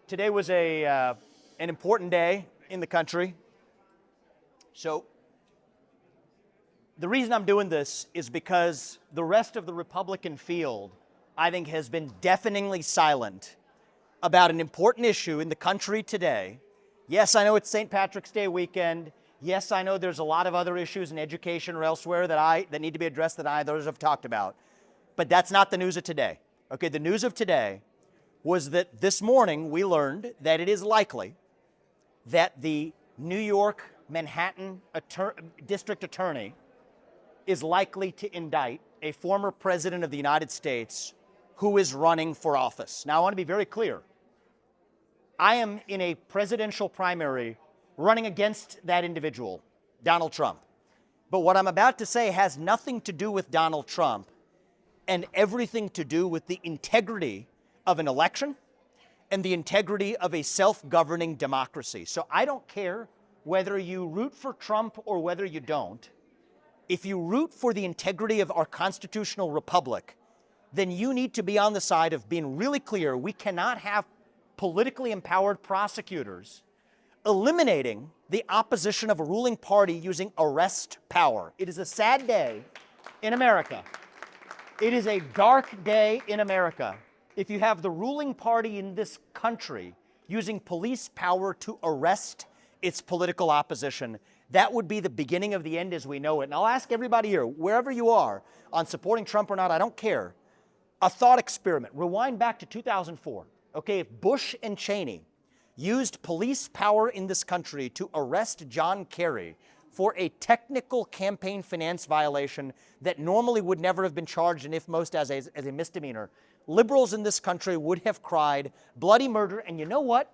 Today was an important day in the country. So the reason I'm doing this is because the rest of the Republican field, I think, has been deafeningly silent about an important issue in the country today. Yes, I know it's St. Patrick's Day weekend. Yes, I know there's a lot of other issues in education or elsewhere that need to be addressed that others have talked about. But that's not the news of today. Okay, the news of today was that this morning we learned that it is likely that the New York Manhattan District Attorney is likely to indict a former president of the United States who is running for office. Now, I want to be very clear. I am in a presidential primary running against that individual, Donald Trump. But what I'm about to say has nothing to do with Donald Trump and everything to do with the integrity of an election and the integrity of a self-governing democracy. So I don't care whether you root for Trump or whether you don't. If you root for the integrity of our constitutional republic, then you need to be on the side of being really clear. We cannot have politically empowered prosecutors eliminating the opposition of a ruling party using arrest power. It is a sad day in America. It is a dark day in America if you have the ruling party in this country using police power to arrest its political opposition. That would be the beginning of the end as we know it. And I'll ask everybody here, wherever you are, on supporting Trump or not, I don't care. A thought experiment. Rewind back to 2004. Okay, if Bush and Cheney used police power in this country to arrest John Kerry for a technical campaign finance violation that normally would never have been charged, and if most as a misdemeanor, liberals in this country would have cried bloody murder. And you know what?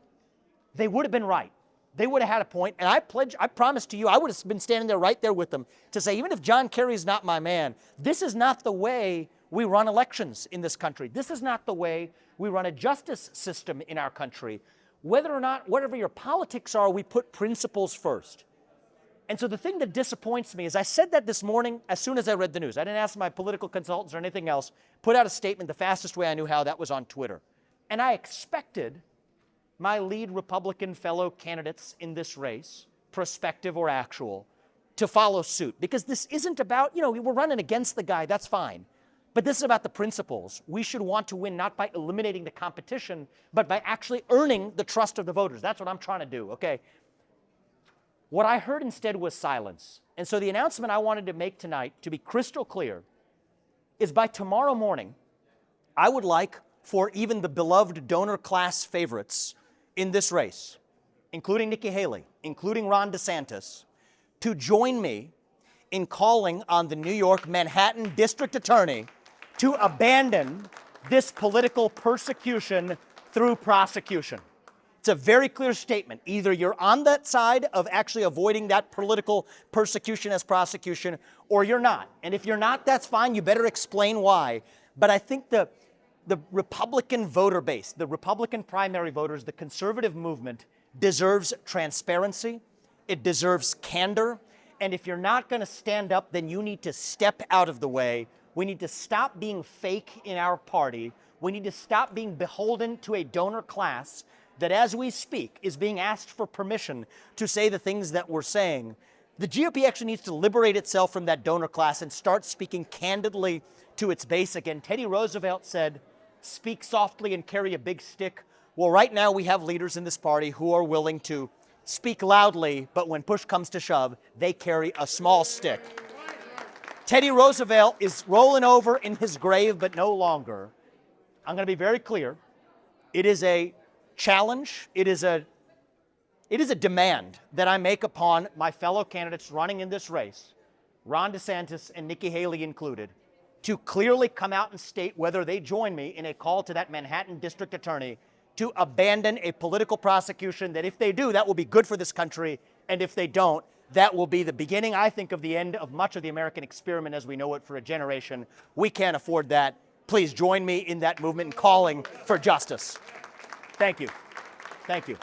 They would have been right. They would have had a point. And I promise to you, I would have been standing there right there with them to say, even if John Kerry's not my man, this is not the way we run elections in this country. This is not the way we run a justice system in our country. Whether or not, whatever your politics are, we put principles first. And so the thing that disappoints me is I said that this morning as soon as I read the news. I didn't ask my political consultants or anything else. Put out a statement the fastest way I knew how. That was on Twitter. And I expected my lead Republican fellow candidates in this race, prospective or actual, to follow suit. Because this isn't about, we're running against the guy, that's fine. But this is about the principles. We should want to win not by eliminating the competition, but by actually earning the trust of the voters. That's what I'm trying to do, okay? What I heard instead was silence. And so the announcement I wanted to make tonight, to be crystal clear, is by tomorrow morning, I would like for even the beloved donor class favorites in this race, including Nikki Haley, including Ron DeSantis, to join me in calling on the New York Manhattan District Attorney to abandon this political persecution through prosecution. It's a very clear statement. Either you're on that side of actually avoiding that political persecution as prosecution, or you're not. And if you're not, that's fine. You better explain why. But I think the Republican voter base, the Republican primary voters, the conservative movement deserves transparency. It deserves candor. And if you're not going to stand up, then you need to step out of the way. We need to stop being fake in our party. We need to stop being beholden to a donor class that, as we speak, is being asked for permission to say the things that we're saying. The GOP actually needs to liberate itself from that donor class and start speaking candidly to its base again. Teddy Roosevelt said, "Speak softly and carry a big stick." Well, right now we have leaders in this party who are willing to speak loudly, but when push comes to shove, they carry a small stick. Teddy Roosevelt is rolling over in his grave, but no longer. I'm going to be very clear. It is a challenge. It is a demand that I make upon my fellow candidates running in this race, Ron DeSantis and Nikki Haley included, to clearly come out and state whether they join me in a call to that Manhattan District Attorney to abandon a political prosecution that, if they do, that will be good for this country. And if they don't, that will be the beginning, I think, of the end of much of the American experiment as we know it for a generation. We can't afford that. Please join me in that movement and calling for justice. Thank you. Thank you.